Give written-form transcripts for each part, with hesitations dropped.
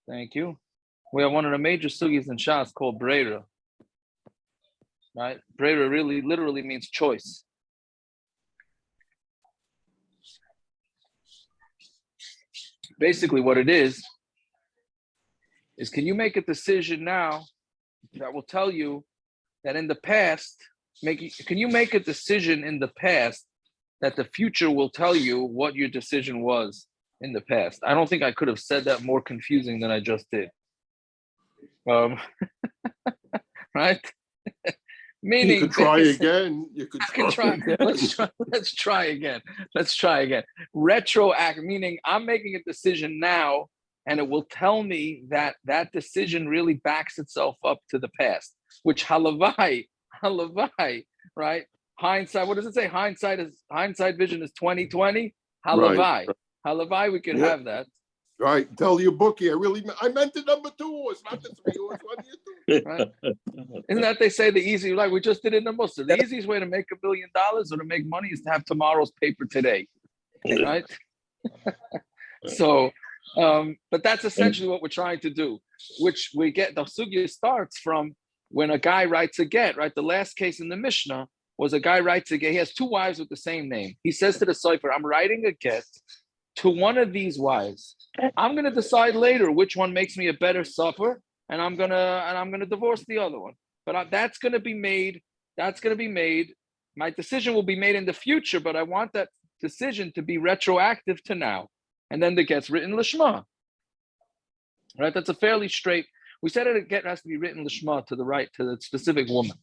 Thank you. We have one of the major sugis in Shas called breira. Right? Breira really literally means choice. Basically, what it is can you make a decision now that will tell you that in the past, can you make a decision in the past that the future will tell you what your decision was in the past? I don't think I could have said that more confusing than I just did. Right? Meaning, you could try again. You could try again. Let's try again. Retroact, meaning I'm making a decision now, and it will tell me that that decision really backs itself up to the past. Which halavai, right? Hindsight. What does it say? Hindsight vision is 20/20. Halavai, right. Halavai. We could have that. Right. Tell your bookie, I meant the number 2. It's not the 3. It's 1 right? Isn't that they say the easy, like we just did in the mutter, the easiest way to make $1 billion or to make money is to have tomorrow's paper today, right? So, but that's essentially what we're trying to do, which we get, the sugya starts from when a guy writes a get, right? The last case in the Mishnah was a guy writes a get. He has 2 wives with the same name. He says to the Sefer, I'm writing a get to one of these wives. I'm going to decide later which one makes me a better suffer, and I'm gonna divorce the other one. But that's going to be made. My decision will be made in the future, but I want that decision to be retroactive to now. And then the get's written lishma. Right? That's a fairly straight. We said a get has to be written lishma to the right, to the specific woman.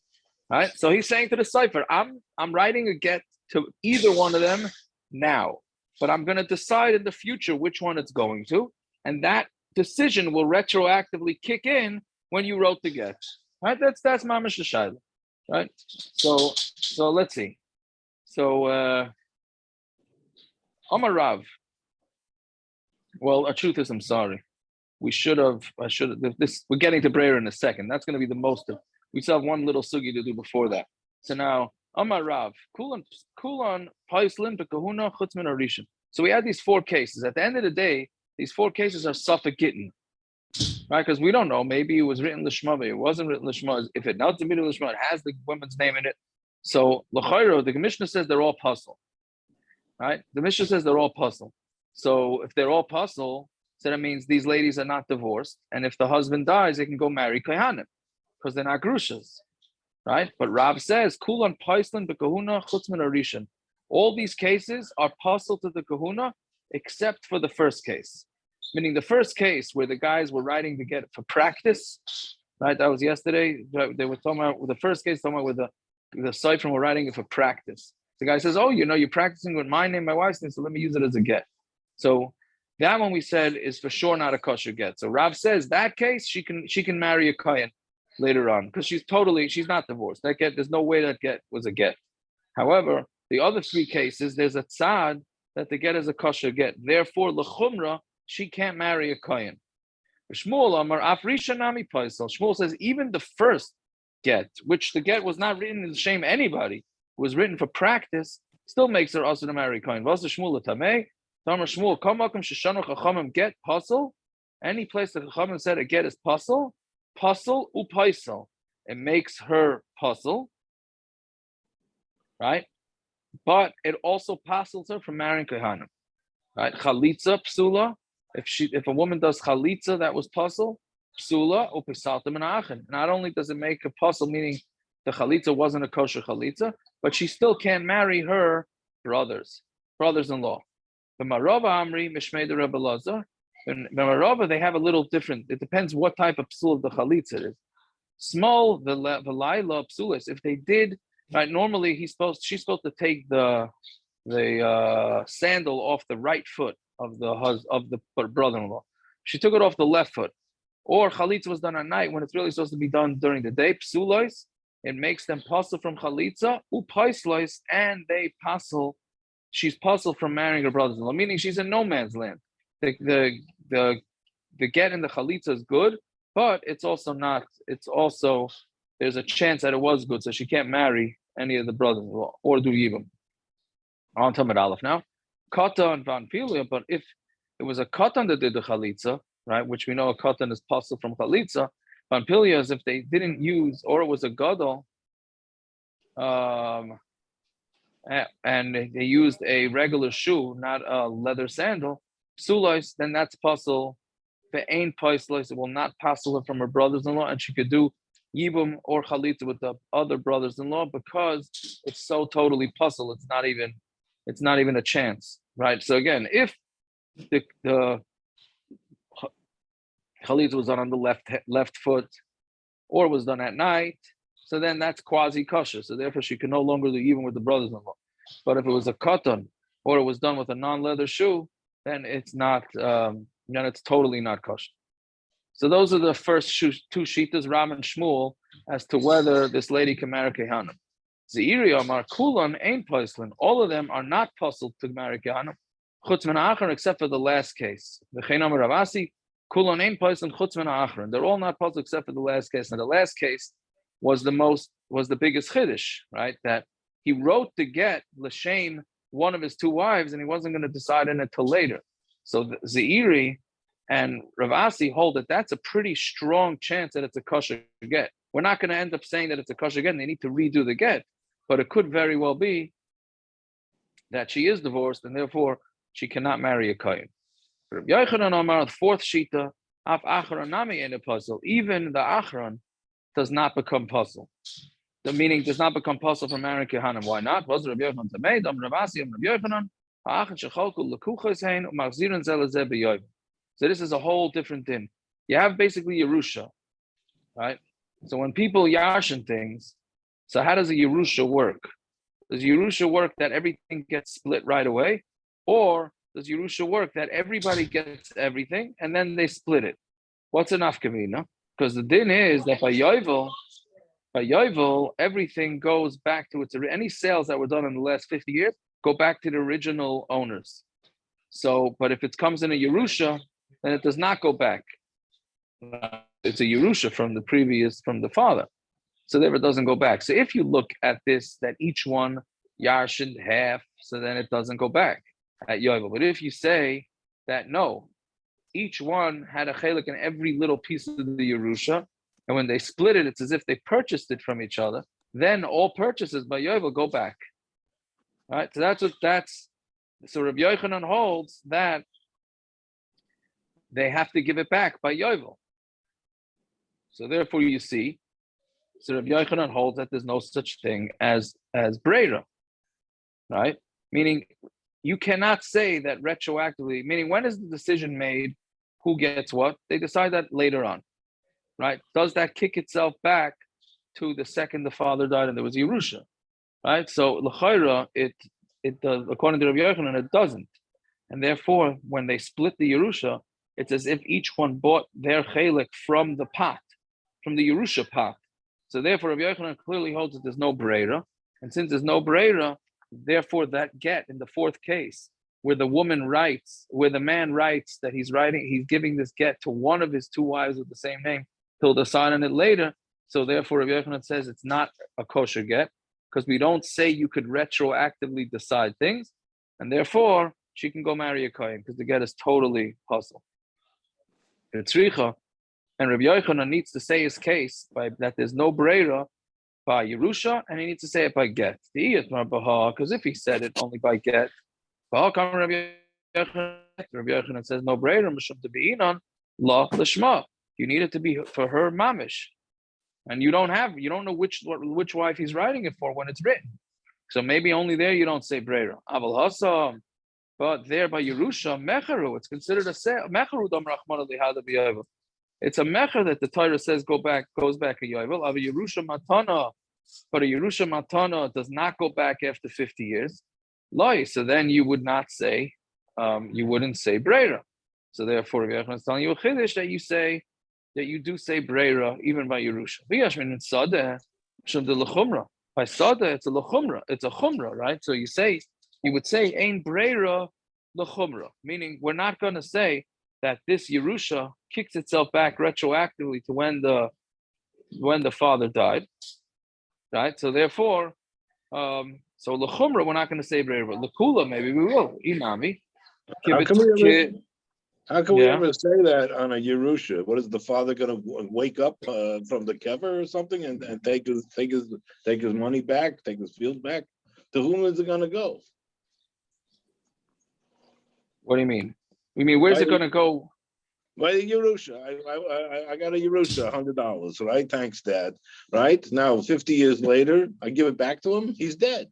Right? So he's saying to the cipher, I'm writing a get to either one of them now, but I'm going to decide in the future which one it's going to, and that decision will retroactively kick in when you wrote the get. Right? That's mamash l'shayla. Right? So let's see. So Amar Rav. Well, our truth is, I'm sorry. I should have. This we're getting to breira in a second. That's going to be the most of. We still have one little sugi to do before that. So now, Amar Rav, kulan paislin bekahuna chutz min arishin. So we had these 4 cases. At the end of the day, these 4 cases are Safek Gittin, right? Because we don't know. Maybe it was written lishma, but it wasn't written lishma. If it not to be lishma, it has the woman's name in it. So l'chayro, the Mishnah says they're all puzzle, right? The Mishnah says they're all puzzle. So if they're all puzzle, so that means these ladies are not divorced, and if the husband dies, they can go marry kohanim because they're not grushas, right? But Rab says kulan paislin bekahuna chutz min arishin. All these cases are puzzle to the kahuna, except for the first case. Meaning the first case where the guys were writing to get for practice, right? That was yesterday. They were talking about the first case, talking about with the Seifrim were writing it for practice. The guy says, oh, you're practicing with my name, my wife's name, so let me use it as a get. So that one we said is for sure not a kosher get. So Rav says that case, she can marry a kohen later on because she's not divorced. That get, there's no way that get was a get. However, the other 3 cases, there's a tzad that the get is a kosher get. Therefore, l'chumra, she can't marry a kohen. Shmuel Amar Afrisha Nami Paisal. Shmuel says even the first get, which the get was not written to shame anybody, was written for practice, still makes her also to marry kohen. Vasa Shmuel Tamei. Tamar Shmuel Kamakum Shishanu Chachamim get puzzle. Any place that Chachamim said a get is puzzle upaisal. It makes her puzzle, right? But it also puzzles her from marrying kohanim, right? Chalitza psula. If a woman does chalitza, that was puzzle psula upisalta menachin. Not only does it make a puzzle, meaning the chalitza wasn't a kosher chalitza, but she still can't marry her brothers-in-law. The Marava Amri Mishmei the Rebbe Lazar. In Marava, they have a little different. It depends what type of psul of the chalitza it is. Small the laila psulis. If they did right, normally she's supposed to take the sandal off the right foot of the brother-in-law. She took it off the left foot. Or chalitza was done at night when it's really supposed to be done during the day. Psulois, it makes them puzzle from chalitza. Upaislois, and they puzzle. She's puzzled from marrying her brothers-in-law, meaning she's in no man's land. The get in the chalitza is good, but it's also not. It's also there's a chance that it was good, so she can't marry any of the brothers-in-law or do yibum. On Tamid Aleph now, Kata and Van Filia. But if it was a katan that did the chalitza, right? Which we know a katan is possible from chalitza. But pilyas, if they didn't use, or it was a gadol, and they used a regular shoe, not a leather sandal, psulos, then that's possible. The ain paislos, it will not passel her from her brothers-in-law, and she could do yibum or chalitza with the other brothers-in-law because it's so totally puzzle. It's not even a chance, right? So again, if the chalitza was done on the left foot, or was done at night, so then that's quasi kosher. So therefore, she can no longer do even with the brothers-in-law. But if it was a katan, or it was done with a non-leather shoe, then it's not. Then it's totally not kosher. So those are the first two shitas, Ram and Shmuel, as to whether this lady can marry Kehanim. Ziiri Amar Kulan Ein Poislin. All of them are not puzzled to marry Kehanim, Chutz min ha'achron, except for the last case. V'chein Amar Ravasi Kulan Ein Poislin Chutz min ha'achron. They're all not puzzled except for the last case. And the last case was the biggest chiddush, right? That he wrote to get l'shem one of his two wives, and he wasn't going to decide on it till later. So Ziiri and Ravasi hold that that's a pretty strong chance that it's a kosher get. We're not going to end up saying that it's a kosher get, and they need to redo the get, but it could very well be that she is divorced, and therefore she cannot marry a kohen. Yochanan Amar, the fourth shita, af achron nami in a puzzle. Even the achron does not become puzzle. The meaning does not become puzzle from marrying Kehanim. Why not? Was Rabbi Yochanan tameid? Ravasi Rabbi Yochanan. So this is a whole different thing. You have basically Yerusha, right? So when people yashin things, so how does a Yerusha work? Does Yerusha work that everything gets split right away? Or does Yerusha work that everybody gets everything and then they split it? What's an afkamina? Because the din is that by Yovel, everything goes back to any sales that were done in the last 50 years go back to the original owners. So, but if it comes in a Yerusha, then it does not go back. It's a Yerusha from the father. So therefore it doesn't go back. So if you look at this, that each one yashin half, so then it doesn't go back at Yovel. But if you say that no, each one had a chelik in every little piece of the Yerusha, and when they split it, it's as if they purchased it from each other, then all purchases by Yovel go back. Right? So so Rabbi Yochanan holds that they have to give it back by Yovel. So therefore you see, so Rabbi Yochanan holds that there's no such thing as breira, right? Meaning you cannot say that retroactively, meaning when is the decision made, who gets what? They decide that later on, right? Does that kick itself back to the second the father died and there was Yerusha, right? So l'chayra, it does, according to Rabbi Yochanan, it doesn't. And therefore, when they split the Yerusha, it's as if each one bought their chelik from the pot, from the Yerusha pot. So therefore, Rabbi Yochanan clearly holds that there's no breira. And since there's no breira, therefore that get in the fourth case, where the man writes that he's giving this get to one of his two wives with the same name, he'll decide on it later. So therefore, Rabbi Yochanan says it's not a kosher get, because we don't say you could retroactively decide things, and therefore she can go marry a kohen because the get is totally puzzle. And Rabbi Yochanan needs to say his case by that there's no breira by Yerusha, and he needs to say it by get. Because if he said it only by get, Rabbi Yochanan says no breira, la l'shma. You need it to be for her mamish. And you don't know which wife he's writing it for when it's written. So maybe only there you don't say breira. Aval hasam, but there by Yerusha mecharu, it's considered a mecharu dam rachmana lihada b'yovel. It's a mecher that the Torah says goes back a yovel. Av Yerusha matana, but a Yerusha matana does not go back after 50 years. Loi, so then you would not say, you wouldn't say breira. So therefore, Rabbi Yochanan is telling you a chiddush that you do say breira even by Yerusha. V'yashmin in sadeh shum de lechumra. By sadeh, it's a lechumra. It's a chumra, right? So you would say ein breira lechumra, meaning we're not going to say that this Yerusha kicks itself back retroactively to when the father died, right? So therefore, so lechumra we're not going to say breira, but lekula maybe we will. Inami. How come we How can we Yeah. ever say that on a Yerusha? What is the father going to wake up from the kever or something and take his money back, take his field back? To whom is it going to go? What do you mean? Where's it going to go? By the Yerusha, I got a Yerusha, $100, right? Thanks, Dad. Right now, 50 years later, I give it back to him. He's dead.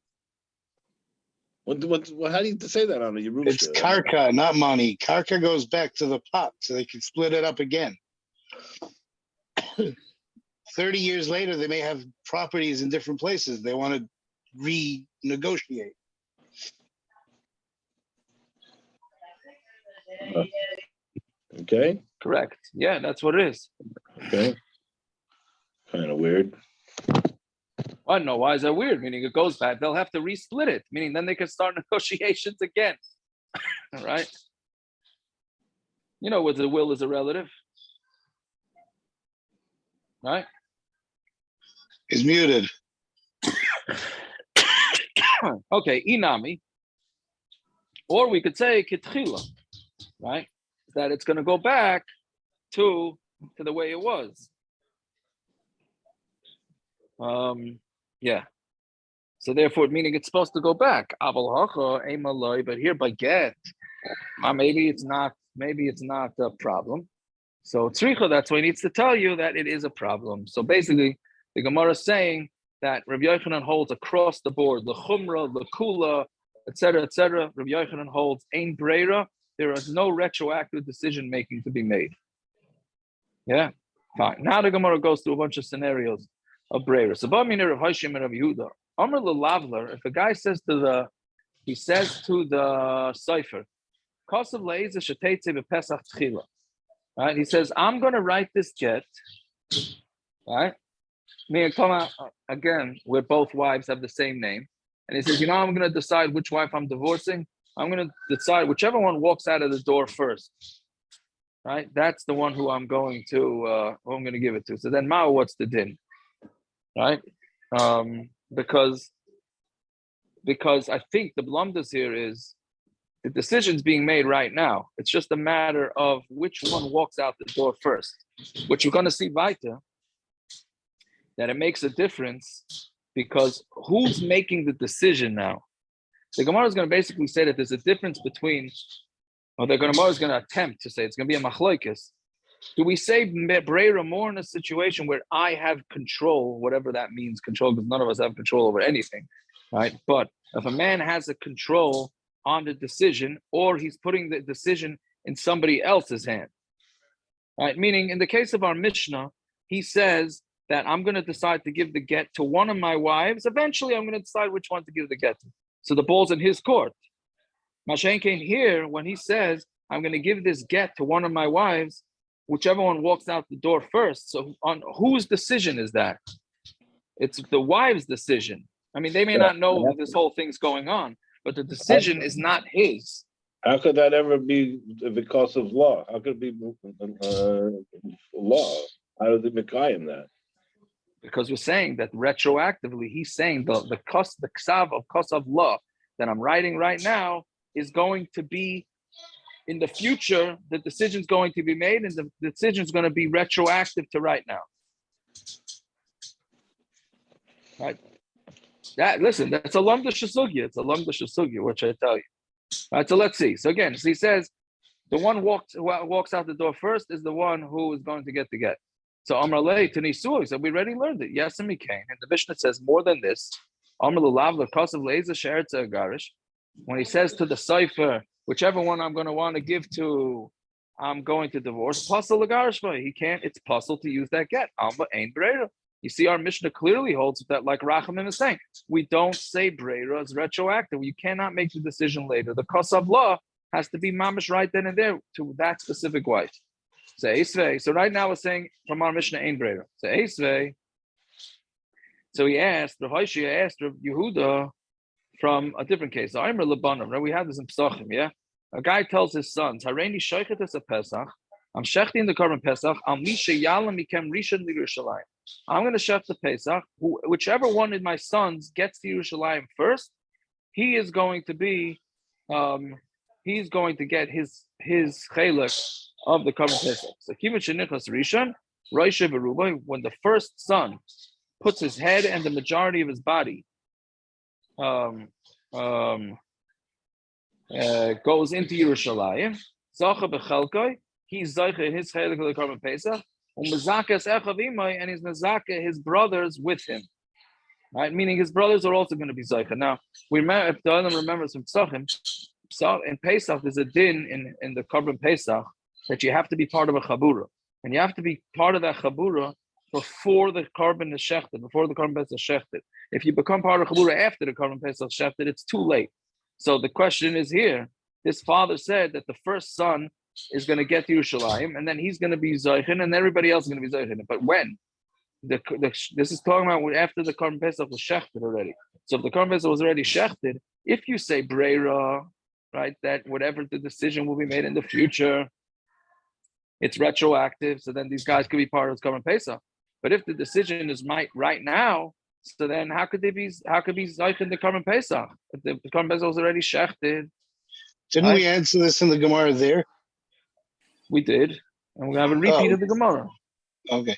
What? How do you say that on a Yerusha? It's karka, not money. Karka goes back to the pot, so they can split it up again. 30 years later, they may have properties in different places. They want to renegotiate. Okay. Correct. Yeah, that's what it is. Okay. Kind of weird. I don't know. Why is that weird? Meaning it goes back. They'll have to resplit it. Meaning then they can start negotiations again. All right. You know what the will is a relative. Right? He's muted. Okay, inami. Or we could say kitchila, right? That it's going to go back to the way it was. Yeah. So therefore, meaning it's supposed to go back. But here by get, maybe it's not a problem. So tzricha, that's why he needs to tell you that it is a problem. So basically, the Gemara is saying that Rabbi Yochanan holds across the board, the chumra, the kula, etc., etc. Rabbi Yochanan holds ein breira. There is no retroactive decision making to be made. Yeah, fine. Now the Gemara goes through a bunch of scenarios of breira. So, Rav Hashim and Rav Yehuda, Amr lelavler. If a guy says to the cipher, Kosav leiza sheteitze b'Pesach tchila. Right? He says, I'm going to write this get. Right? Me and Toma, again, where both wives have the same name. And he says, I'm going to decide which wife I'm divorcing. I'm going to decide whichever one walks out of the door first. Right? That's the one who I'm going to give it to. So then, Mao, what's the din? Right? Because I think the blunders here is the decision's being made right now. It's just a matter of which one walks out the door first. Which you're going to see weiter, that it makes a difference because who's making the decision now? The Gemara is going to basically say that there's a difference between, or the Gemara is going to attempt to say, it's going to be a Machlokes. Do we say breira more in a situation where I have control, whatever that means, control, because none of us have control over anything, right? But if a man has a control on the decision, or he's putting the decision in somebody else's hand, right? Meaning, in the case of our Mishnah, he says that I'm going to decide to give the get to one of my wives. Eventually, I'm going to decide which one to give the get to. So the ball's in his court. Mashen came here when he says, I'm going to give this get to one of my wives, whichever one walks out the door first. So on whose decision is that? It's the wife's decision. I mean, they may not know that this whole thing's going on, but the decision is not his. How could that ever be because of law? How could it be law? How does it make him that? Because we're saying that retroactively, he's saying the ksav of kosav law that I'm writing right now is going to be in the future. The decision's going to be made, and the decision's going to be retroactive to right now. Right? That's a lamda shesugya. It's a lamda shesugya, which I tell you. Right. So let's see. So again, so he says the one who walks out the door first is the one who is going to get the get. So Amar Lei to Nisu, he said, we already learned it. Yes, and we can. And the Mishnah says more than this. Amar Lulav l'kasav leiza she'ertza agarish. When he says to the cipher, whichever one I'm going to want to give to, I'm going to divorce. Pasal agarish, he can't. It's possible to use that get. Alma ain't breira. You see, our Mishnah clearly holds that, like Rachamim is saying, we don't say breira is retroactive. You cannot make the decision later. The kosav law has to be mamish right then and there to that specific wife. So right now we're saying from our Mishnah ain't breira. So he asked, Rav Hashia asked Rav Yehuda from a different case. Right? We have this in Pesachim, yeah? A guy tells his sons, Hareini shoichetes a Pesach, I'm shechting the korban Pesach, I'm going to shech the Pesach. Whichever one of my sons gets to Yerushalayim first, he is going to be he's going to get his chelek of the korban Pesach. So kimin shenichas rishon, roishe v'ruba, when the first son puts his head and the majority of his body goes into Yerushalayim, zacha b'chelkoi, he's zaycha in his chelek of the korban Pesach, and he's mezaka his brothers with him. Right, meaning his brothers are also going to be zaycha. Now, we remember, if the other remembers from Pesachim, in Pesach there's a din in the korban Pesach that you have to be part of a chabura, and you have to be part of that chabura before the korban is shechted, before the korban Pesach is shechted. If you become part of chabura after the korban Pesach is shechted, it's too late. So the question is here: this father said that the first son is going to get Yerushalayim, and then he's going to be zaychin, and everybody else is going to be zaychin. But when? This is talking about after the korban Pesach was shechted already. So if the korban Pesach was already shechted, if you say breira, right, that whatever the decision will be made in the future, it's retroactive. So then these guys could be part of the korban Pesach. But if the decision is right now, so then how could be zayich in the korban Pesach if the korban Pesach was already shechted? Didn't we answer this in the Gemara there? We did, and we have a repeat of the Gemara. Okay.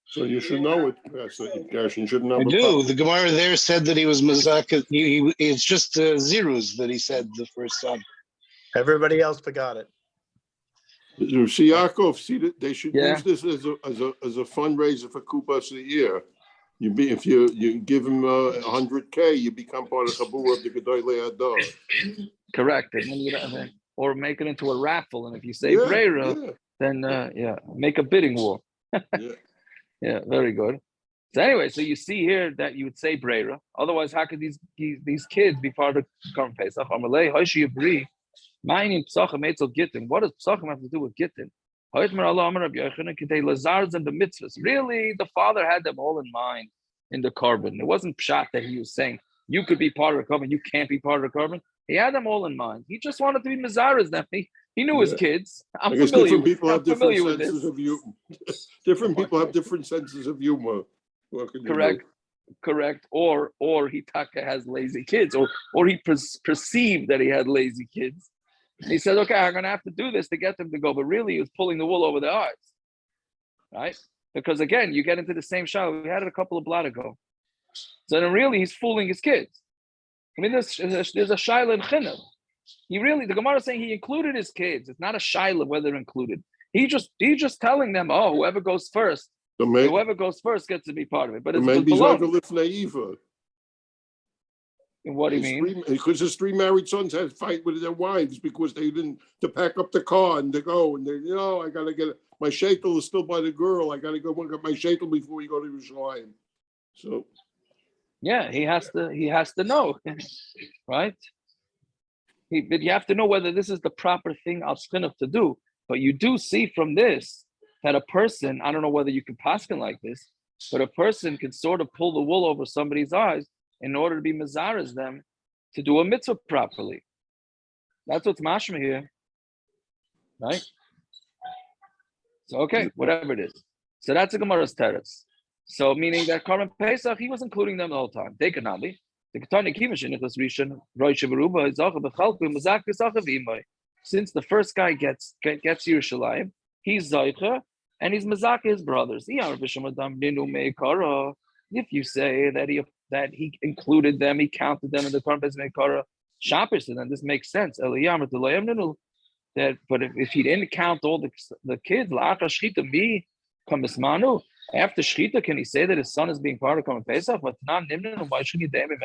So you should know it, Pastor Gershon. Shouldn't have I a do. problem. The Gemara there said that he was Mazaka. It's just Zirus that he said the first son. Everybody else forgot it. See, Yaakov, see that they should Yeah. use this as a fundraiser for Kupas a year. If you give him 100K, you become part of Chabur of the Gedolei Hadar. Correct. And then or make it into a raffle, and if you say Yeah, breira, yeah. then make a bidding war. Yeah. Yeah, very good. So anyway, so you see here that you would say breira. Otherwise, how could these kids be part of korban Pesach? Amalei hoishi yibri, ma'ayin Pesachim etzel Gittin. What does Pesachim have to do with Gittin? Hoitmer Allah Amar Rabbi Yochanan k'tei lazarz and the mitzvahs. Really, the father had them all in mind in the korban. It wasn't pshat that he was saying you could be part of the korban, you can't be part of the korban. He had them all in mind. He just wanted to be Mazaras. Them. He knew his kids. I guess different people have different with senses this. of humor. Different people have different senses of humor. What can you do? Correct. Or Hitaka has lazy kids, or he perceived that he had lazy kids. And he said, okay, I'm going to have to do this to get them to go. But really, he was pulling the wool over their eyes. Right? Because again, you get into the same shower. We had it a couple of blot ago. So then really, he's fooling his kids. I mean, there's a shaila in chinuch. The Gemara is saying he included his kids. It's not a shaila whether they're included. He's just telling them, oh, whoever goes first gets to be part of it. But it's maybe he's baloney. overlifted naiva. What do you mean? Because his 3 married sons had fight with their wives because they didn't to pack up the car and to go and they, I gotta get it. My shaitel is still by the girl. I gotta go look at my shaitel before we go to Yerushalayim. So yeah, he has to know, right? But you have to know whether this is the proper thing al chinuch to do. But you do see from this that a person, I don't know whether you can paskin like this, but a person can sort of pull the wool over somebody's eyes in order to be mazaras them to do a mitzvah properly. That's what's mashma here, right? So okay, whatever it is. So that's a Gemara's teretz. So meaning that korban Pesach, he was including them the whole time. They could not be. Since the first guy gets Yerushalayim, he's Zaycha, and he's Mazaka his brothers. If you say that he included them, he counted them in the korban Pesach Mekara Shabbos, then this makes sense. That, but if he didn't count all the kids, after Shechita, can he say that his son is being part of korban Pesach? But why should he name him?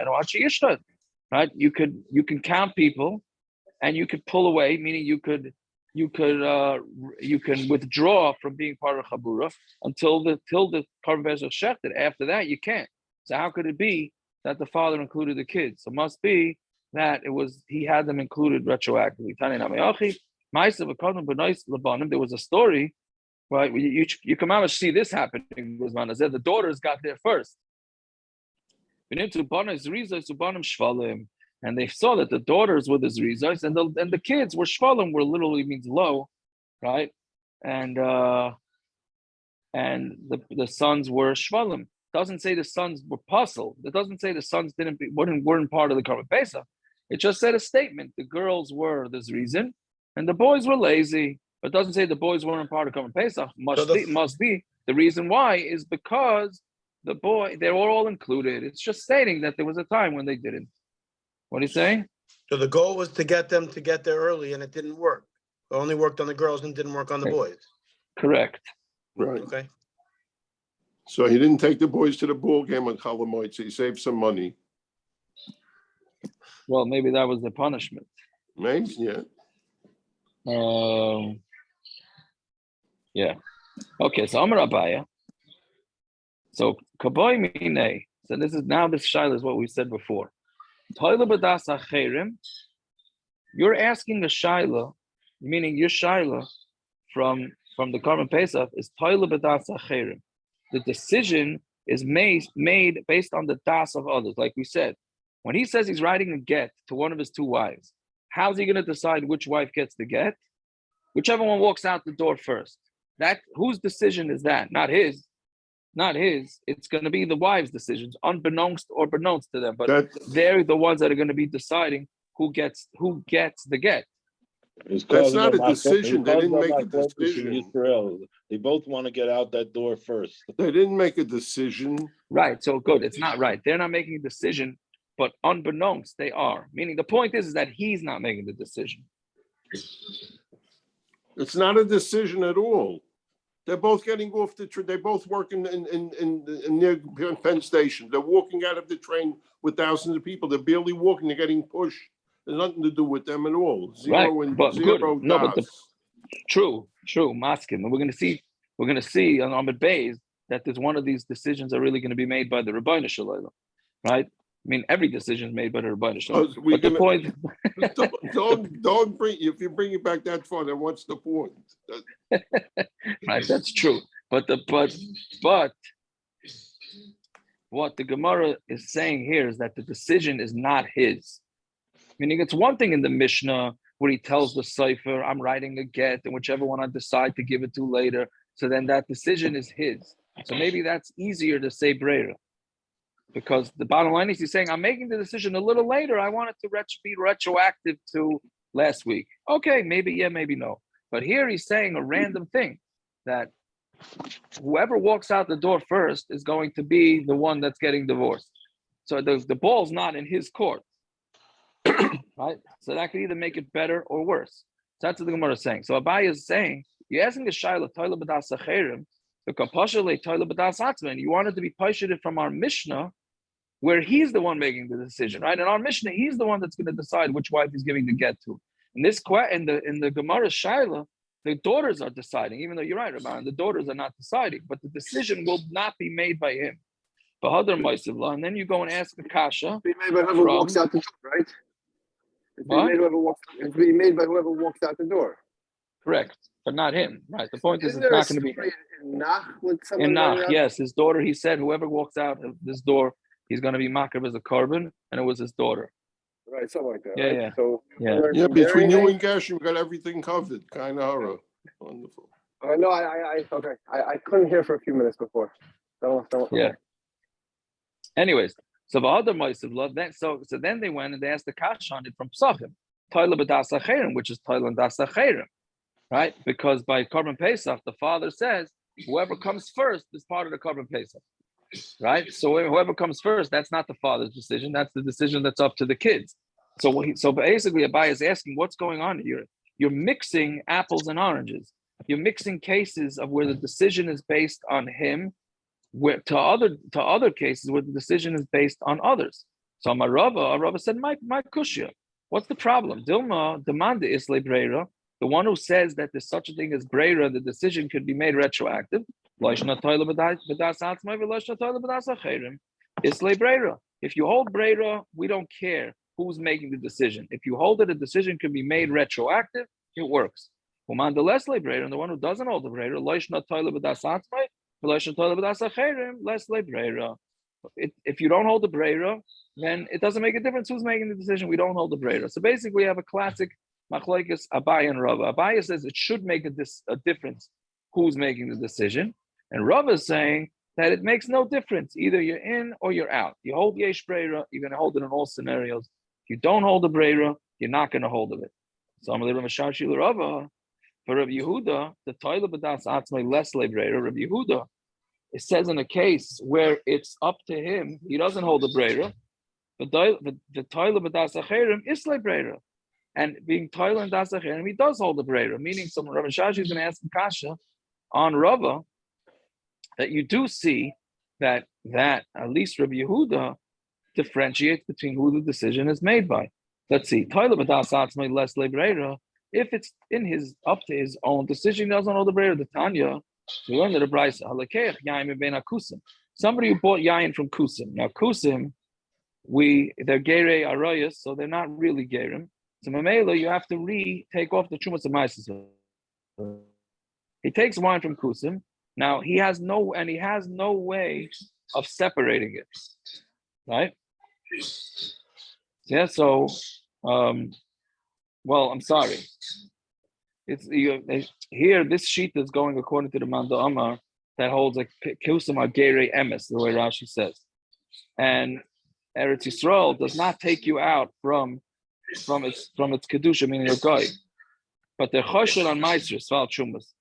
Right? You can count people, and you could pull away, meaning you can withdraw from being part of Chabura until the korban Pesach shechted. After that, you can't. So how could it be that the father included the kids? So it must be that he had them included retroactively. There was a story. Right, you can almost see this happening. The daughters got there first, and they saw that the daughters were the zrizos, and the kids were shvalim, were literally means low, right? And the sons were shvalim. Doesn't say the sons were puzzled. It doesn't say the sons weren't part of the korban Pesach. It just said a statement. The girls were this reason, and the boys were lazy. But it doesn't say the boys weren't part of korban Pesach. Must be. The reason why is because they were all included. It's just stating that there was a time when they didn't. What are you saying? So the goal was to get them to get there early, and it didn't work. It only worked on the girls and didn't work on the boys. Correct. Right. Okay. So he didn't take the boys to the ball game on Chalamoid, so he saved some money. Well, maybe that was the punishment. Maybe, yeah. Yeah. Okay, so Amar Abaya. So Kaboy Mine. So this shaila is what we said before. Toila Badas Acherim. You're asking a shaila, meaning your shaila from the korban Pesach is Toila Badas Acherim. The decision is made based on the das of others, like we said. When he says he's writing a get to one of his two wives, how's he going to decide which wife gets the get? Whichever one walks out the door first. That whose decision is that? Not his. Not his. It's going to be the wives' decisions, unbeknownst or beknownst to them. But they're the ones that are going to be deciding who gets the get. That's not a decision. They didn't make a decision. They both want to get out that door first. They didn't make a decision. Right. So good. It's not right. They're not making a decision, but unbeknownst they are. Meaning the point is that he's not making the decision. It's not a decision at all. They're both getting off the train. They both work in near Penn Station. They're walking out of the train with thousands of people. They're barely walking. They're getting pushed. There's nothing to do with them at all. Zero right. and but zero. Good. No, but true, masking. And we're going to see on Amud Beis that there's one of these decisions are really going to be made by the Rebbeinu Shalom, right? I mean, every decision is made by the Rebbeinu Shalom. But the point, don't bring. If you bring it back that far, then what's the point? Right, that's true. But what the Gemara is saying here is that the decision is not his. Meaning, it's one thing in the Mishnah where he tells the Sefer, I'm writing a get, and whichever one I decide to give it to later. So then that decision is his. So maybe that's easier to say breira. Because the bottom line is he's saying, I'm making the decision a little later. I want it to be retroactive to last week. Okay, maybe yeah, maybe no. But here he's saying a random thing that whoever walks out the door first is going to be the one that's getting divorced. So the ball's not in his court. Right? So that could either make it better or worse. So that's what the Gemara is saying. So Abaye is saying, you're asking a shayla toila b'das acherim, the kapashale toila b'das atzman. You wanted to be pashited from our Mishnah, where he's the one making the decision, right? In our Mishnah, he's the one that's going to decide which wife he's giving the get to. In the Gemara shayla, the daughters are deciding, even though you're right, Rabban, the daughters are not deciding, but the decision will not be made by him. And then you go and ask the kasha. Be made by whoever walks out the door, right? It's being made by whoever walks out the door. Correct, but not him, right? The point is, Isn't it's there not going to be in Nach with someone in Nach. running out? Yes, his daughter. He said, whoever walks out of this door, he's going to be makar as a korban, and it was his daughter. Right, something like that. Yeah, right? yeah. So Yeah, between you and Gershon, we got everything covered. Kind of horror. Wonderful. no, I okay. I couldn't hear for a few minutes before. Yeah. Anyways, so the other Moisav love that. So then they went and they asked the kasha on it from Pesachim, Toila b'das acherim, which is Toila and das acherim, right? Because by korban Pesach, the father says whoever comes first is part of the korban Pesach, right? So whoever comes first, that's not the father's decision. That's the decision that's up to the kids. So basically, Abaye is asking, what's going on here? You're mixing apples and oranges. You're mixing cases of where the decision is based on him, to other cases where the decision is based on others. So Rava said, my kushya. What's the problem? Dilma demanda isle breira. The one who says that there's such a thing as breira, the decision could be made retroactive. If you hold breira, we don't care who's making the decision. If you hold that a decision can be made retroactive, it works. And the one who doesn't hold the breira, if you don't hold the breira, then it doesn't make a difference who's making the decision. We don't hold the breira. So basically, we have a classic Machlokes Abaye and Rava. Abaye says it should make a difference who's making the decision, and Rava is saying that it makes no difference. Either you're in or you're out. You hold yesh breira, you're going to hold it in all scenarios. If You don't hold the breira, you're not going to hold of it. So I'm going to for Rabbi Yehuda, the toilet b'das atzmai less le breira. Rabbi Yehuda, it says in a case where it's up to him, he doesn't hold the breira. The toilet b'das acherim is le breira, and being toilet and das acherim, he does hold the breira. Meaning, someone Rabbi Shashi is going to ask Kasha on Rava that you do see that at least Rabbi Yehuda differentiates between who the decision is made by. Let's see, toilet b'das atzmai less le breira. If it's up to his own decision, he doesn't hold the breira. The Tanya, we learned that the Brisa halakech yaim ben kusim. Somebody who bought yain from kusim. Now kusim, they're gerei arayas, so they're not really gerim. So mamela, you have to take off the chumas and maisis. He takes wine from kusim. Now he has no way of separating it, right? Yeah. So, well, I'm sorry. It's here. This sheet is going according to the Manda Amar that holds a kusim agere emes, the way Rashi says, and Eretz Yisrael does not take you out from its kedusha, meaning your guy, but they're choshen on meiser sval chumas,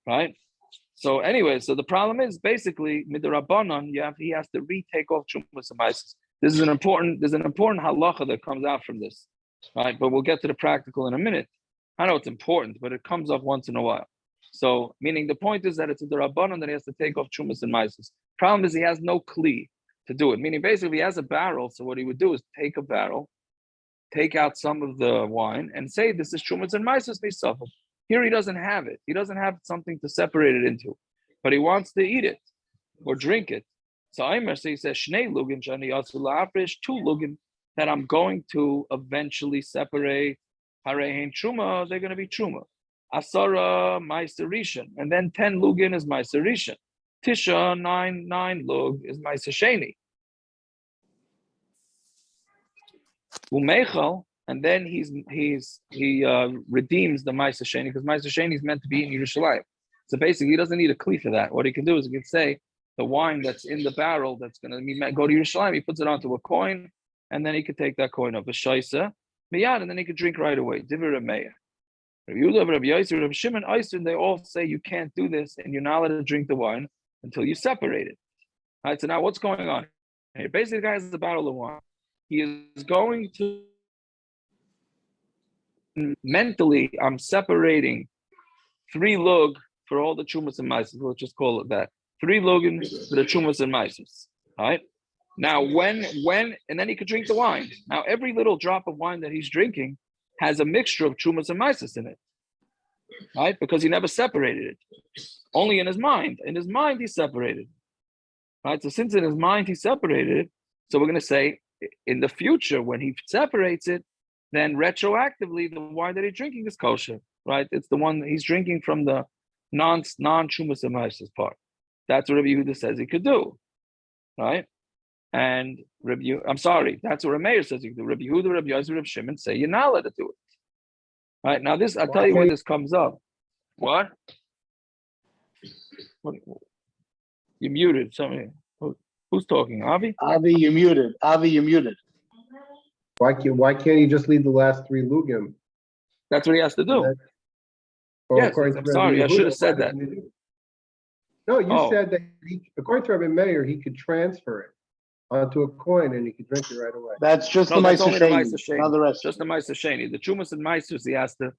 right? So anyway, so the problem is basically midrabanan. He has to retake off chumas and meisers. There's an important halacha that comes out from this, right? But we'll get to the practical in a minute. I know it's important, but it comes up once in a while. So, meaning the point is that it's a derabanan that he has to take off chumas and meises. Problem is he has no kli to do it. Meaning basically he has a barrel. So what he would do is take a barrel, take out some of the wine, and say this is chumas and meises misafel. Here he doesn't have it. He doesn't have something to separate it into, but he wants to eat it or drink it. So he says shnei lugin shani yasu la'afresh, 2 lugin that I'm going to eventually separate. Harein truma, they're going to be truma. Asara meiser rishon, and then 10 lugin is meiser rishon. Tisha 9 lug is meiser sheni. Umeichel, and then he redeems the meiser sheni, because meiser sheni is meant to be in Yerushalayim. So basically, he doesn't need a kli for that. What he can do is he can say the wine that's in the barrel that's going to go to Yerushalayim, he puts it onto a coin, and then he could take that coin off a shaisa miyad, and then he could drink right away. Divir Meir. Rabbi Yehuda, Rabbi Yosef, Rabbi Shimon, Eisen, they all say you can't do this, and you're not allowed to drink the wine until you separate it. All right. So now what's going on here? Basically, the guy has a barrel of wine. He is going to mentally. I'm separating 3 lug for all the chumas and maises. We'll just call it that. 3 lugin for the chumas and maises. All right. Now, when, and then he could drink the wine. Now, every little drop of wine that he's drinking has a mixture of chumas and maises in it, right? Because he never separated it. Only in his mind. In his mind, he separated, right? So since in his mind he separated it, so we're going to say in the future when he separates it, then retroactively the wine that he's drinking is kosher, right? It's the one that he's drinking from the non-chumas and maises part. That's what Rabbi Yehuda says he could do, right? And that's what Rameir says you can do. Rabbi Yehuda, Rabbi Yosef, Rabbi Shimon say you're not allowed to do it. All right, now this, I'll tell you where this comes up. What? You muted something. Who's talking? Avi? Avi, you're muted. Why can't he just leave the last 3 lugim? That's what he has to do. Well, Yes, according to I'm Rabbi sorry, I Yehuda, should have said why that. doesn't he do it? No, you said that according to Rabbi Meir, he could transfer it onto a coin and he could drink it right away. That's just No, the that's Meiser only the Sheni, Meiser Sheni. not the rest. Just the Meiser Sheni. The Chumas and Meisers, he has to.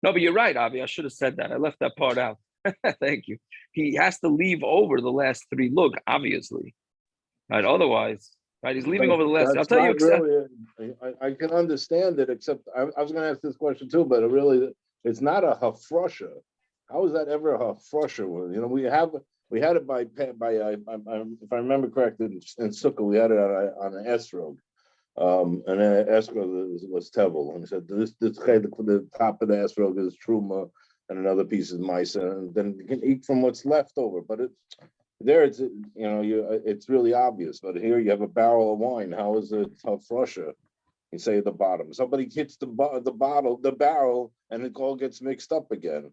No, but you're right, Avi. I should have said that. I left that part out. Thank you. He has to leave over the last 3 lug, obviously. Right? Otherwise, right? He's leaving over the last. I'll tell you. Really, I can understand it, except I was going to ask this question too, but it's not a hafrosha. How is that ever a hafrosha? You know, we had it by if I remember correctly in Sukkah, we had it on an esrog. And then esrog was tevel, and he said this the top of the esrog is truma, and another piece is misa, and then you can eat from what's left over. But it's really obvious. But here you have a barrel of wine. How is it hafrosha? You say at the bottom, somebody hits the barrel, and it all gets mixed up again.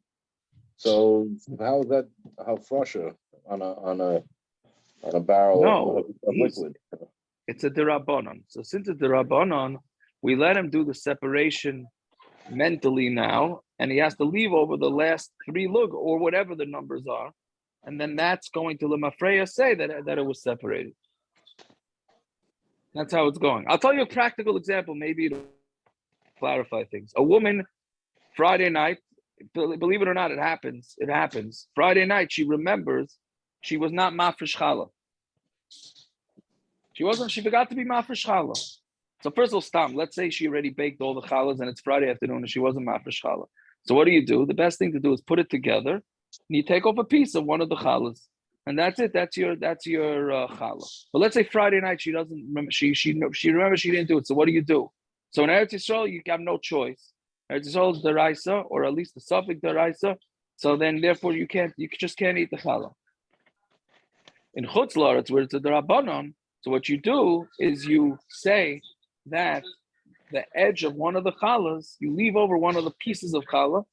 So how is that hafrosha on a barrel of liquid? It's a derabanan. So since it's derabanan, we let him do the separation mentally now, and he has to leave over the last 3 lug or whatever the numbers are, and then that's going to Lemafreya say that it was separated. That's how it's going. I'll tell you a practical example. Maybe it'll clarify things. A woman, Friday night, believe it or not, it happens. It happens. Friday night, she remembers she was not mafresh challah. She forgot to be mafresh challah. So first of all, stop. Let's say she already baked all the challahs and it's Friday afternoon and she wasn't mafresh challah. So what do? The best thing to do is put it together and you take off a piece of one of the challahs. And that's it. That's your challah. But let's say Friday night she doesn't remember. She remembers she didn't do it. So what do? So in Eretz Yisrael you have no choice. Eretz Yisrael is deraisa, or at least the suffix deraisa. So then therefore you just can't eat the challah. In Chutz La'aretz, where it's a derabanan, so what you do is you say that the edge of one of the challahs, you leave over one of the pieces of challah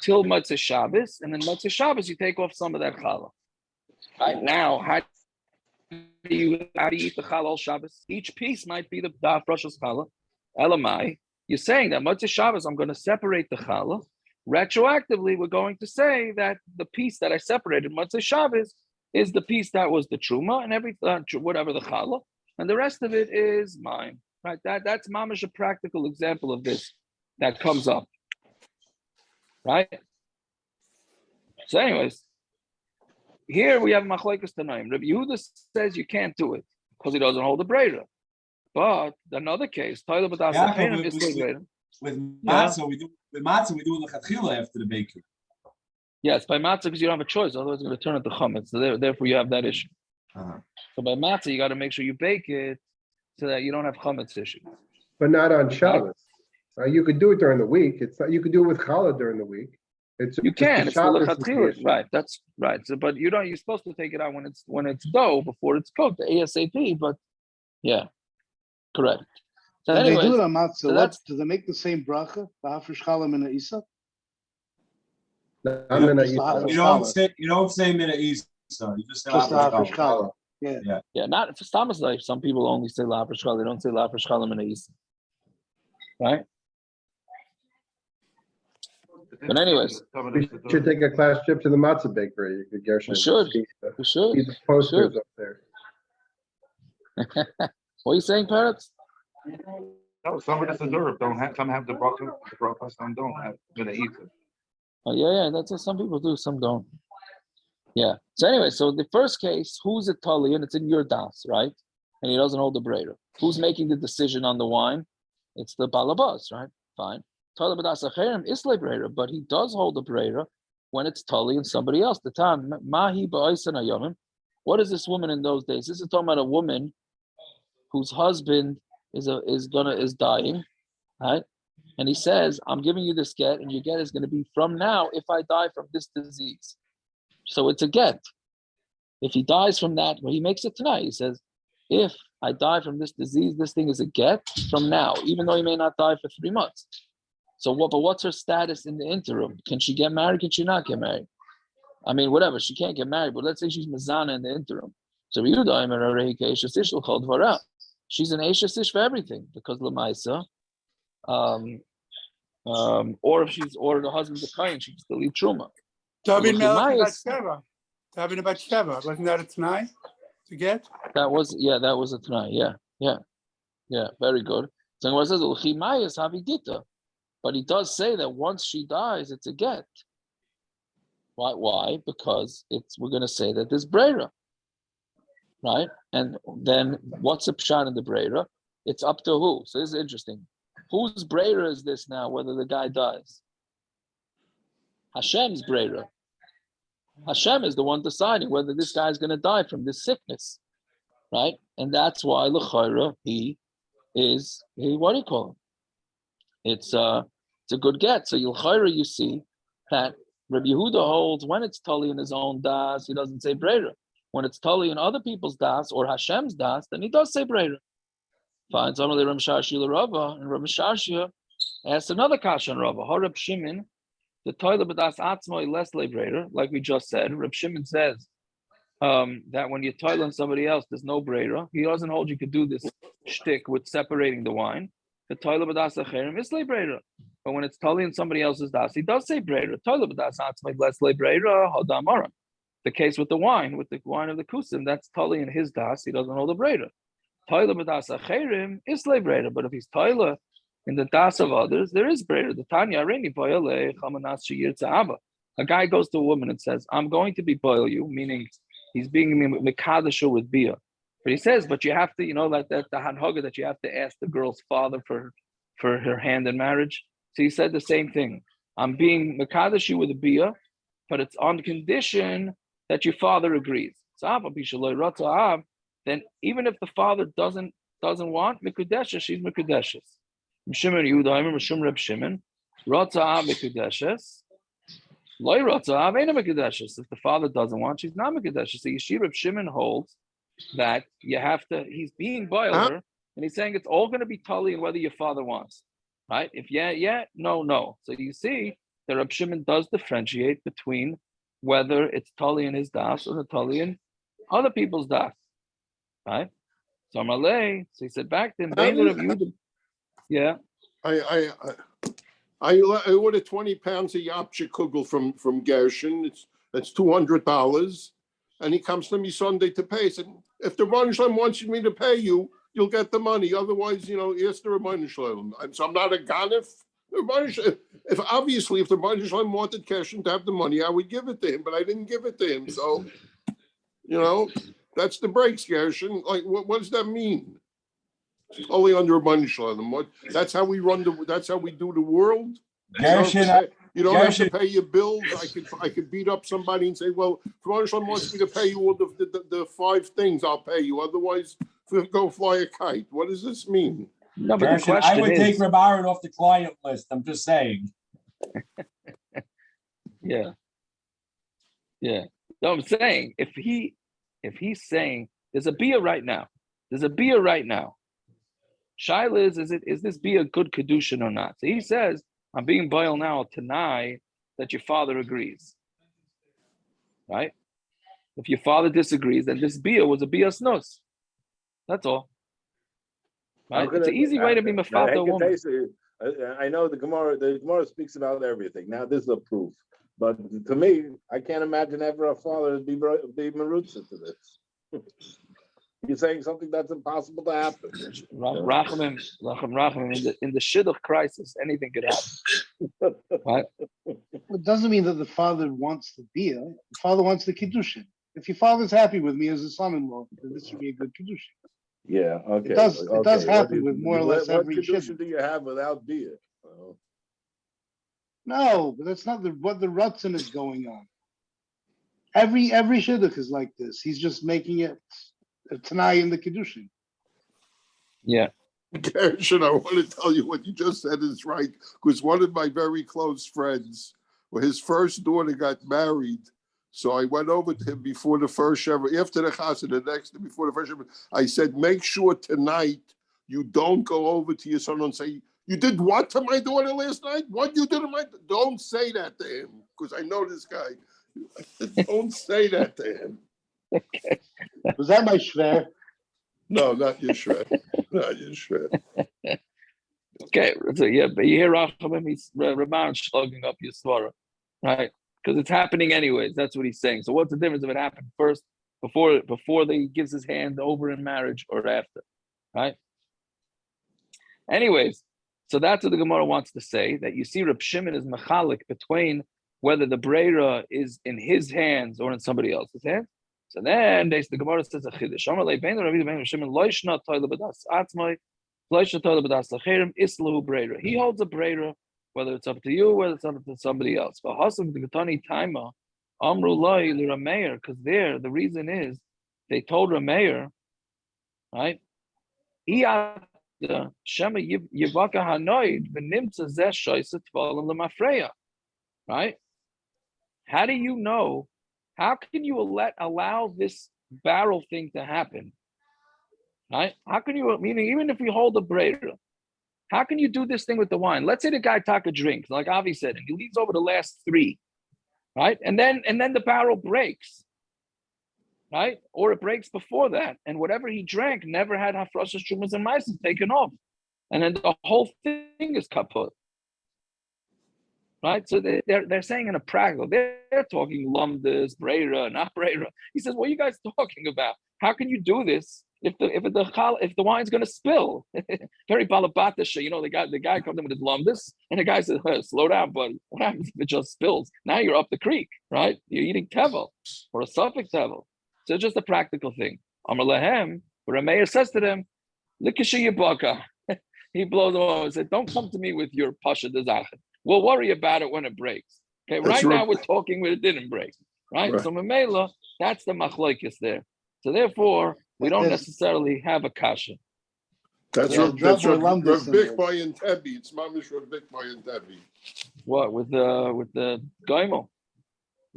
till Motzei Shabbos, and then Motzei Shabbos you take off some of that challah. Right now, how do you eat the challah all Shabbos? Each piece might be the daf Rosh's challah. Elamai, you're saying that Motzei Shabbos I'm going to separate the challah. Retroactively, we're going to say that the piece that I separated Motzei Shabbos is the piece that was the truma and whatever the challah, and the rest of it is mine. Right? That's mamash a practical example of this that comes up. Right? So, anyways, here we have Machlokes Tanaim. Rabbi Yehuda says you can't do it because he doesn't hold the breira. But another case, Toilet B'das Achirim is the breira. With matzah, we do lechatchila after the baker. Yes, by matzah because you don't have a choice. Otherwise, it's going to turn into chametz. So therefore, you have that issue. So by matzah, you got to make sure you bake it so that you don't have chametz issue. But not on Shabbos. You could do it during the week. You could do it with challah during the week. You can. It's the lechatchila, right? That's right. So, but you're supposed to take it out when it's dough before it's cooked, the ASAP. But yeah, correct. So they anyways, do it on matzah. so Do they make the same bracha? Ba'afresh challah min ha'isa? You don't say mina isa. You just say Ba'afresh challah. Yeah. Not for Thomas life. Some people only say la'afresh challah. They don't say la'afresh challah min ha'isa. Right. But anyways, we should take a class trip to the matzah bakery. You could Gershon. We should. See the posters up there. What are you saying, Parrots? No, some of this is Europe. Some have the bracha, some don't have mina isa. Oh yeah. That's what some people do. Some don't. Yeah. So anyway, so the first case, who's a tali, and it's in your das, right? And he doesn't hold the breira. Who's making the decision on the wine? It's the balabas, right? Fine. Tali b'das acherim is breira, but he does hold the breira when it's tali and somebody else. The time mahi ba'oisen hayomim. What is this woman in those days? This is talking about a woman whose husband is dying, right? And he says, "I'm giving you this get, and your get is going to be from now if I die from this disease." So it's a get. If he dies from that, well, he makes it tonight. He says, "If I die from this disease, this thing is a get from now, even though he may not die for 3 months." So what? But what's her status in the interim? Can she get married? Can she not get married? I mean, whatever. She can't get married, but let's say she's mazana in the interim. So she's an Eishes Ish for everything because Lamaisa. Or if the husband's a kain, she can still eat truma. Davin about Sheva. Wasn't that a tonight to get? That was a tonight. Yeah. Very good. So it says Ulchimayas Havigita, but he does say that once she dies, it's a get. Why? Because we're going to say that there's breira, right? And then what's the pshat in the breira? It's up to who. So this is interesting. Whose breira is this now? Whether the guy dies? Hashem's breira. Hashem is the one deciding whether this guy is going to die from this sickness, right? And that's why l'chayra what do you call him? It's a good get. So l'chayra, you see that Rabbi Yehuda holds when it's tali in his own das, he doesn't say breira. When it's tali in other people's das or Hashem's das, then he does say breira. Fine. So only Rav Shashia Rava, and Rav Shashia asks another kasha on Rava. Harab Shimon, the toilet b'das atzmoi less breira, like we just said. Rav Shimon says that when you toilet on somebody else, there's no breira. He doesn't hold you could do this shtick with separating the wine. the toilet b'das acherim is breira. But when it's totally in somebody else's das, he does say breira. Toilet b'das atzmai less breira hadamara. The case with the wine of the kusim, that's totally in his das. He doesn't hold the breira. Toilet b'das acherim is breira. But if he's toilet in the das of others, there is breira. The Tanya Arini boyale chamanas sheyir tza'aba. A guy goes to a woman and says, "I'm going to be boil you," meaning he's being mikadashu with bia. But he says, "But you have to, like that the hanhaga that you have to ask the girl's father for her hand in marriage." So he said the same thing. I'm being mikadashu with a bia, but it's on condition that your father agrees. Then even if the father doesn't want mikudesha, she's mikudeshes. Shimon Yehuda, I remember Shum Reb Shimon, Ratzah mikudeshes. If the father doesn't want, she's not mikudeshes. So Yeshir Reb Shimon holds that you have to. He's being boiler, and he's saying it's all going to be totally in whether your father wants, right? If yeah, no. So you see, the Reb Shimon does differentiate between whether it's totally in his das or the totally in other people's das, right? So Amalei, so he said back to him, yeah. I ordered 20 pounds of yapcha kugel from Gershon. That's $200, and he comes to me Sunday to pay. I said, if the Rebbeinu Shalom wants me to pay you, you'll get the money. Otherwise, ask the Rebbeinu Shalom. So I'm not a ganef. If the Rebbeinu Shalom wanted Gershon to have the money, I would give it to him, but I didn't give it to him. So, that's the breaks, Gershon. Like, what does that mean? Only under Rebbeinu Shalom. That's how we that's how we do the world. You don't have to pay your bills. I could beat up somebody and say, well, if Rebbeinu Shalom wants me to pay you all the 5 things, I'll pay you. Otherwise, go fly a kite. What does this mean? No, but Gershon, I would take Reb Aaron off the client list. I'm just saying. Yeah. No, I'm saying if he's saying there's a beer right now. Shaila is this be a good kedushin or not? So he says, I'm being boiled now to deny that your father agrees. Right? If your father disagrees, then this beer was a beer snus. That's all. Right? It's an easy way to be mafata woman. I know the Gemara speaks about everything. Now this is a proof. But to me, I can't imagine ever a father be merutza to this. You're saying something that's impossible to happen. Rachamim, in the shidduch crisis, anything could happen. Right? It doesn't mean that the father wants the beer. The father wants the kiddushin. If your father's happy with me as a son-in-law, then this would be a good kiddushin. Yeah, okay. It does happen with more or less every kiddushin do you have without beer? No, but that's not what the rutzin is going on. Every shidduch is like this. He's just making it a tanai in the kiddushin. Yeah. Gershon, I want to tell you what you just said is right, because one of my very close friends, his first daughter got married, so I went over to him before the first Sheva, after the chassid, the next before the first Sheva. I said, make sure tonight you don't go over to your son and say, you did what to my daughter last night? What you did to my? Don't say that to him, because I know this guy. Don't say that to him. Okay. Was that my shver? No, not your shver. Not your shver. Okay, so yeah, but you hear Rachamim, he's Ramon slugging up your svara, right? Because it's happening anyways. That's what he's saying. So what's the difference if it happened first, before he gives his hand over in marriage, or after, right? Anyways, so that's what the Gemara wants to say, that you see Reb Shimon is machalik between whether the breira is in his hands or in somebody else's hands. So then the Gemara says a chiddush. He holds a breira, whether it's up to you, whether it's up to somebody else. Because there, the reason is they told Rameir, right? Right? How do you know? How can you allow this barrel thing to happen? Right? How can you, meaning even if we hold a breira, how can you do this thing with the wine? Let's say the guy took a drink, like Avi said, and he leaves over the last 3, right? And then the barrel breaks, right? Or it breaks before that, and whatever he drank never had hafrashas, shumas, and maises taken off. and then the whole thing is kaput. Right? So they're saying in a practical, they're talking lumdas, breira, not breira. He says, what are you guys talking about? How can you do this if the wine's going to spill? Very balabatisha. The guy comes in with his lumdas, and the guy says, slow down, buddy. What happens if it just spills? Now you're up the creek, right? You're eating tevel or a suffix tevel. So it's just a practical thing. Amar lehem, but Rameir says to them, Likisha yibaka. He blows them off and said, don't come to me with your pasha dezachet. We'll worry about it when it breaks. Okay, right now we're talking when it didn't break. Right? So Mamela, that's the Machlokes there. So therefore, we don't necessarily have a kasha. That's Rav Bikboy and Tebi. It's mamish Rav Bikboy and Tebi. What with the Gaimel?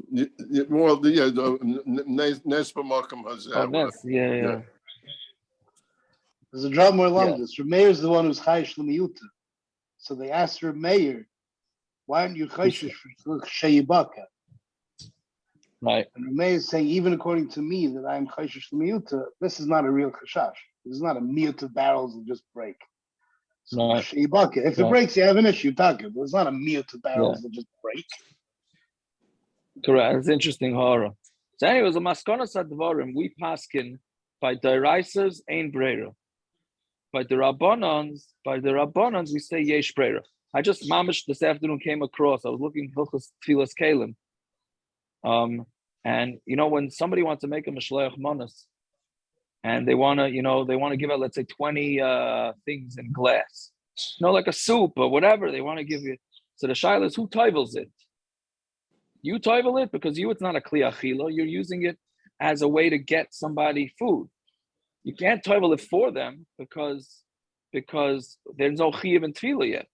Well, Nespa Malcolm has. Oh, Nes, yeah. There's a drop more lumdus. Rameir is the one who's chayish l'miyuta. So they asked Rameir, why aren't you chayish for sheyibaka? Right. And Rameir is saying, even according to me, that I'm chayish l'miyuta, this is not a real chashash. This is not a miyut of barrels that just break. So sheyibaka. If it breaks, you have an issue, talking. But it's not a miyut of barrels that just break. Correct. It's interesting horror. So anyways, a maskonas advarim, we paskin by deraisas ein breira. By the Rabbanans, we say yesh breira. I just mamish this afternoon came across. I was looking Hilchos Tfilas Kalim. And when somebody wants to make a mishleach manas, and they want to give out, let's say 20 things in glass, like a soup or whatever they want to give you. So the shaila is who tivels it? You tivel it because it's not a kli achila. You're using it as a way to get somebody food. You can't tivel it for them because there's no chiyuv and tefillah yet.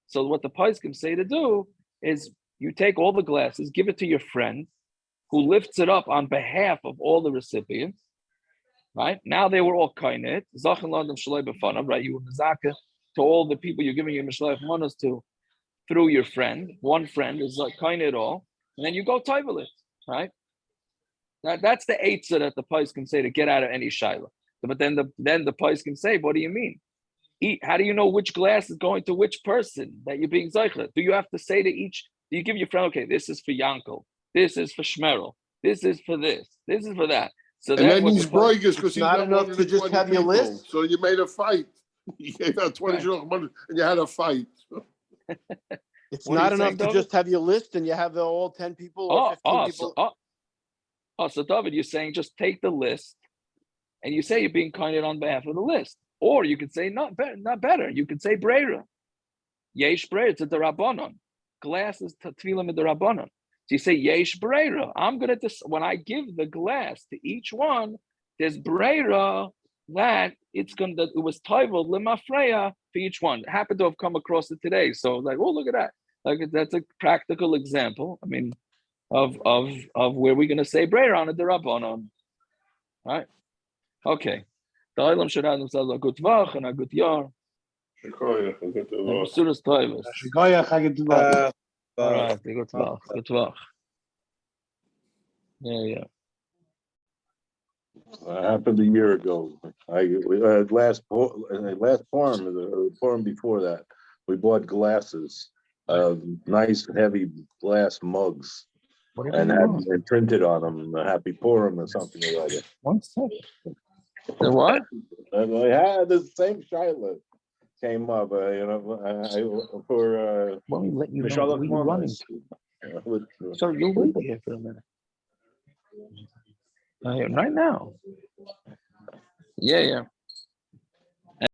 So what the poskim say to do is you take all the glasses, give it to your friend, who lifts it up on behalf of all the recipients. Right now they were all kainet zachin ladam shalei b'fanav. Right, you were mezaka to all the people you're giving your mishleich manos to through your friend. One friend is like kainet all, and then you go tivel it. Right. That's the eitzah that the poskim say to get out of any shaila. But then the place can say, what do you mean? How do you know which glass is going to which person that you're being zeicha? Do you have to say to each? Do you give your friend, okay, this is for Yankel, this is for Shmerel, this is for this is for that. So and then he's broigas because he's not enough to just have your list. So you made a fight. You gave out 20 money and you had a fight. It's not enough to just have your list and you have all 10 people or 15 people. So David, you're saying just take the list. And you say you're being counted on behalf of the list. Or you could say not better. You could say breira. Yesh breira, it's a derabanan. Glass is tefillah with derabanan. So you say yesh breira. I'm going to, when I give the glass to each one, there's breira that it was toivel lemafreya for each one. I happened to have come across it today. So look at that. That's a practical example. I mean, of where we're going to say breira on a derabanan. Right? Okay. The Olam should have themselves a good vach and a good yar. Suras Toivus. All right, good vach. Yeah. Happened a year ago. We had last forum, the forum before that, we bought glasses, nice heavy glass mugs, and had printed on them Happy Purim or something like that. 1 second. The what? I had the same shiloh came up, for Let me let you know where you're running to. So you'll wait here for a minute. Right now. Yeah.